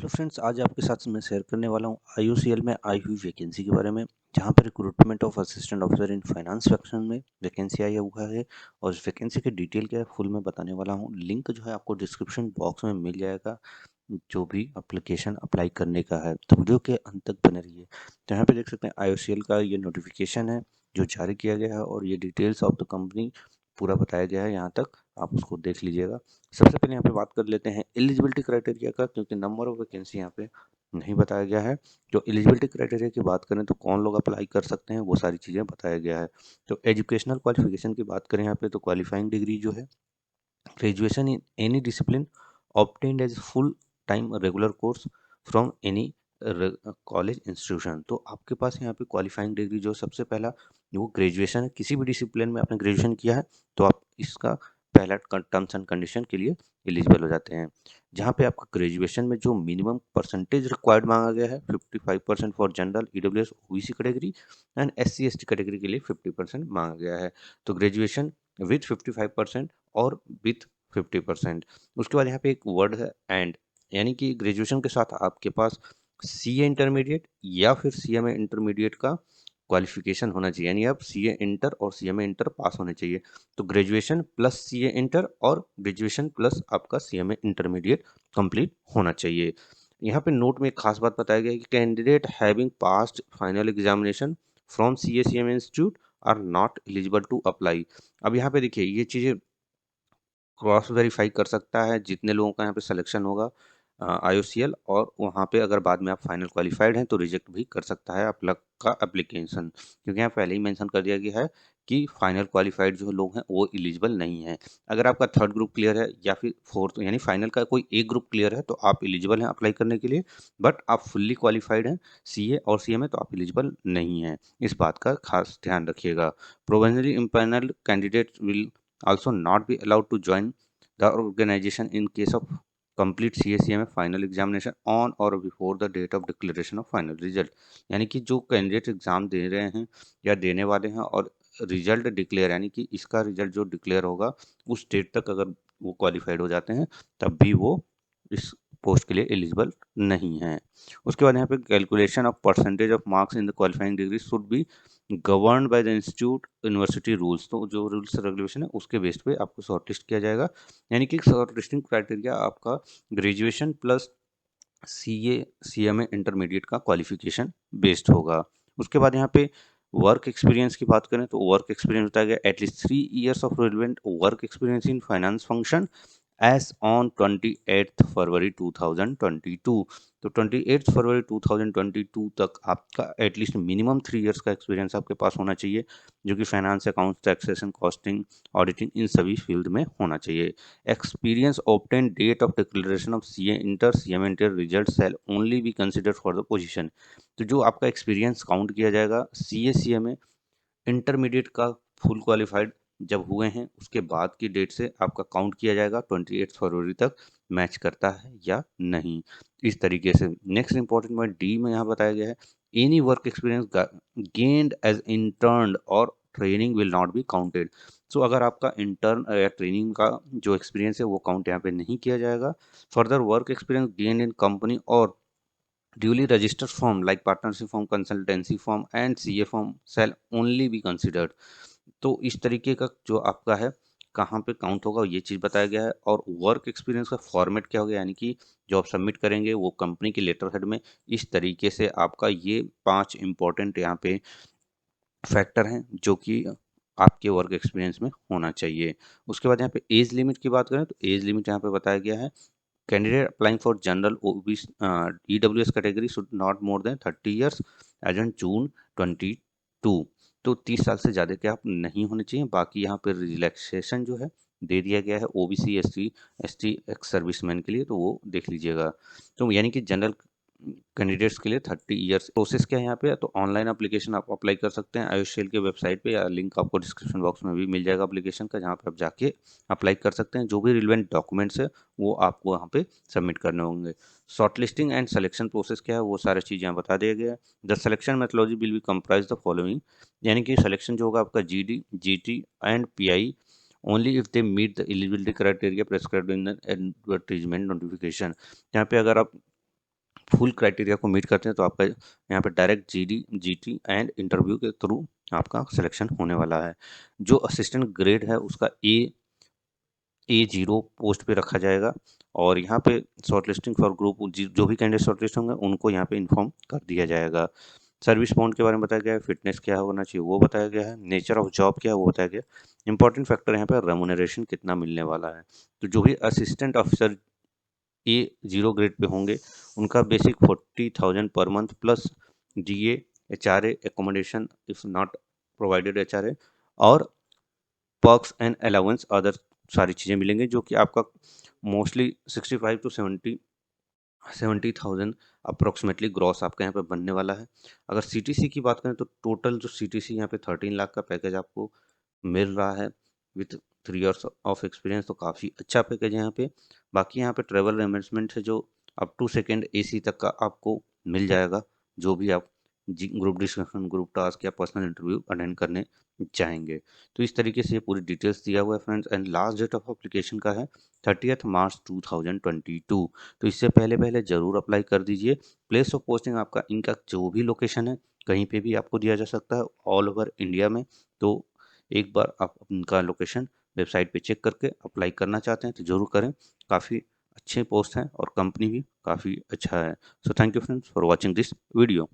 Hello friends, आज आपके साथ मैं शेयर करने वाला हूँ आईयूसीएल में आई हुई वैकेंसी के बारे में। जहाँ पर recruitment of assistant officer in finance section में वैकेंसी आई हुआ है और इस वैकेंसी की डिटेल क्या है फुल मैं बताने वाला हूँ। लिंक जो है आपको डिस्क्रिप्शन बॉक्स में मिल जाएगा, जो भी एप्लीकेशन अप्लाई करने का है। तो वीडियो के अंत तक बने रहिए। तो यहाँ पे देख सकते हैं आईयूसीएल का ये नोटिफिकेशन है जो जारी किया गया है और ये डिटेल्स ऑफ द कंपनी पूरा बताया गया है। यहाँ तक आप उसको देख लीजिएगा। सबसे पहले यहाँ पे बात कर लेते हैं एलिजिबिलिटी क्राइटेरिया का, क्योंकि नंबर ऑफ वैकेंसी यहाँ पे नहीं बताया गया है। जो एलिजिबिलिटी क्राइटेरिया की बात करें तो कौन लोग अप्लाई कर सकते हैं वो सारी चीज़ें बताया गया है। तो एजुकेशनल क्वालिफिकेशन की बात करें यहाँ पे तो क्वालिफाइंग डिग्री जो है graduation in any discipline obtained as full time regular course from any college institution. तो आपके पास यहाँ पे क्वालिफाइंग डिग्री जो सबसे पहला वो ग्रेजुएशन है, किसी भी डिसिप्लिन में आपने ग्रेजुएशन किया है तो आप इसका पहला टर्म्स एंड कंडीशन के लिए एलिजिबल हो जाते हैं। जहाँ पे आपका ग्रेजुएशन में जो मिनिमम परसेंटेज रिक्वायर्ड मांगा गया है 55% for general EWS OBC category and SC ST category के लिए 50% मांगा गया है। तो ग्रेजुएशन विथ 55% और विथ 50%। उसके बाद यहाँ पे एक वर्ड है एंड, यानी कि ग्रेजुएशन के साथ आपके पास सीए इंटरमीडिएट या फिर सीएमए इंटरमीडिएट का क्वालिफिकेशन होना चाहिए, यानी आप सीए इंटर और सीएमए इंटर पास होने चाहिए। तो ग्रेजुएशन प्लस सीए इंटर और ग्रेजुएशन प्लस आपका सीएमए इंटरमीडिएट कंप्लीट होना चाहिए। यहाँ पे नोट में एक खास बात बताया गया है कि candidate having passed final examination from CA CMA institute are not eligible to apply. अब यहाँ पे देखिए ये चीज़ें क्रॉस वेरीफाई कर सकता है जितने लोगों का यहाँ पे सिलेक्शन होगा आईओसीएल, और वहाँ पे अगर बाद में आप फाइनल क्वालिफाइड हैं तो रिजेक्ट भी कर सकता है का एप्लीकेशन, क्योंकि यहाँ पहले ही मेंशन कर दिया गया है कि फाइनल क्वालिफाइड जो लोग हैं वो एलिजिबल नहीं है। अगर आपका थर्ड ग्रुप क्लियर है या फिर फोर्थ यानी फाइनल का कोई एक ग्रुप क्लियर है तो आप एलिजिबल हैं अप्लाई करने के लिए, बट आप फुल्ली क्वालिफाइड हैं सीए और सीएमए तो आप एलिजिबल नहीं हैं। इस बात का खास ध्यान रखिएगा। Provisionally empanelled candidate will also not be allowed to join the organization in case of complete CACMA final examination on or before the date of declaration of final result। यानी कि जो कैंडिडेट एग्जाम दे रहे हैं या देने वाले हैं और रिजल्ट डिक्लेयर, यानी कि इसका रिजल्ट जो डिक्लेयर होगा उस डेट तक अगर वो क्वालिफाइड हो जाते हैं तब भी वो इस पोस्ट के लिए एलिजिबल नहीं है। उसके बाद यहाँ पे calculation of percentage of marks in the qualifying degree should be govern by the institute university rules. तो जो रूल्स रेगुलेशन है उसके बेस्ड पे आपको शॉर्ट लिस्ट किया जाएगा, यानी कि शॉर्ट लिस्टिंग क्राइटेरिया आपका graduation plus CA CMA intermediate का क्वालिफिकेशन बेस्ड होगा। उसके बाद यहाँ पे वर्क एक्सपीरियंस की बात करें तो वर्क एक्सपीरियंस बताया गया at least 3 years of relevant work experience in finance function as on 28 फरवरी 2022। तो 28 फरवरी 2022 तक आपका एटलीस्ट मिनिमम 3 years का एक्सपीरियंस आपके पास होना चाहिए, जो कि finance account taxation costing auditing इन सभी फील्ड में होना चाहिए। Experience obtain date of declaration of CA inter CM inter result shall only be considered for the position. तो जो आपका एक्सपीरियंस काउंट किया जाएगा सीए सीएमए इंटरमीडिएट का फुल क्वालिफाइड जब हुए हैं उसके बाद की डेट से आपका काउंट किया जाएगा 28 फरवरी तक मैच करता है या नहीं, इस तरीके से। नेक्स्ट इंपॉर्टेंट पॉइंट डी में यहाँ बताया गया है any work experience gained as intern और training will not be counted. So अगर आपका इंटर्न या ट्रेनिंग का जो एक्सपीरियंस है वो काउंट यहाँ पे नहीं किया जाएगा। फर्दर वर्क एक्सपीरियंस गेन्ड इन कंपनी और duly registered firm like partnership firm consultancy firm and CA firm shall only be considered। तो इस तरीके का जो आपका है कहाँ पे काउंट होगा ये चीज़ बताया गया है। और वर्क एक्सपीरियंस का फॉर्मेट क्या होगा, यानी कि जो आप सबमिट करेंगे वो कंपनी के लेटर हेड में इस तरीके से आपका ये 5 इंपॉर्टेंट यहाँ पे फैक्टर हैं जो कि आपके वर्क एक्सपीरियंस में होना चाहिए। उसके बाद यहाँ पे एज लिमिट की बात करें तो एज लिमिट यहाँ पे बताया गया है candidate applying for general OBC EWS category should not more than 30 years age on June 22। तो 30 साल से ज़्यादा के आप नहीं होने चाहिए। बाकी यहाँ पे रिलैक्सेशन जो है दे दिया गया है OBC ST ST ex serviceman के लिए, तो वो देख लीजिएगा। तो यानी कि जनरल कैंडिडेट्स के लिए 30 ईयर्स। प्रोसेस क्या है यहाँ पे, तो ऑनलाइन एप्लीकेशन आप अप्लाई कर सकते हैं आयुषेल के वेबसाइट पे, या लिंक आपको डिस्क्रिप्शन बॉक्स में भी मिल जाएगा एप्लीकेशन का, जहाँ पे आप जाके अप्लाई कर सकते हैं। जो भी रिलेवेंट डॉक्यूमेंट्स है वो आपको वहाँ पे सबमिट करने होंगे। Short listing and selection process क्या है वो सारी चीज़ें यहाँ बता दिया गया है। The selection methodology will be comprise the following, यानी कि सिलेक्शन जो होगा आपका GD GT and PI only if they meet the eligibility criteria prescribed in the advertisement notification. यहाँ पे अगर आप फुल क्राइटेरिया को मीट करते हैं तो आपका यहाँ पे direct GD GT and interview के थ्रू आपका सिलेक्शन होने वाला है। जो असिस्टेंट ग्रेड है उसका A0 पोस्ट पे रखा जाएगा और यहाँ पे शॉर्ट लिस्टिंग फॉर ग्रुप जो भी कैंडिडेट शॉर्ट लिस्ट होंगे उनको यहाँ पे इन्फॉर्म कर दिया जाएगा। सर्विस बॉन्ड के बारे में बताया गया है, फिटनेस क्या होना चाहिए वो बताया गया है, नेचर ऑफ जॉब क्या है वो बताया गया है। इंपॉर्टेंट फैक्टर यहाँ पे रेमुनरेशन कितना मिलने वाला है। तो जो भी assistant officer A0 grade pay होंगे उनका basic 40,000 per month plus DA HRA accommodation if not provided HRA और पर्क्स एंड अलाउंस अदर सारी चीज़ें मिलेंगी जो कि आपका मोस्टली 65 टू 70,000 अप्रोक्सीमेटली ग्रॉस आपका यहाँ पे बनने वाला है। अगर CTC की बात करें तो टोटल जो CTC यहाँ पे 13 लाख का पैकेज आपको मिल रहा है विथ 3 इयर्स ऑफ एक्सपीरियंस, तो काफ़ी अच्छा पैकेज है यहाँ पे। बाकी यहाँ पे ट्रेवल रिम्बर्समेंट है जो अप टू सेकेंड AC तक का आपको मिल जाएगा, जो भी आप ग्रुप डिस्कशन, ग्रुप टास्क या पर्सनल इंटरव्यू अटेंड करने चाहेंगे। तो इस तरीके से ये पूरी डिटेल्स दिया हुआ है friends, and last date of application का है 30 मार्च 2022। तो इससे पहले पहले ज़रूर अप्लाई कर दीजिए। प्लेस ऑफ पोस्टिंग आपका इनका जो भी लोकेशन है कहीं पे भी आपको दिया जा सकता है ऑल ओवर इंडिया में। तो एक बार आप उनका लोकेशन वेबसाइट पे चेक करके अप्लाई करना चाहते हैं तो ज़रूर करें। काफ़ी अच्छे पोस्ट हैं और कंपनी भी काफ़ी अच्छा है। So thank you friends for watching this video.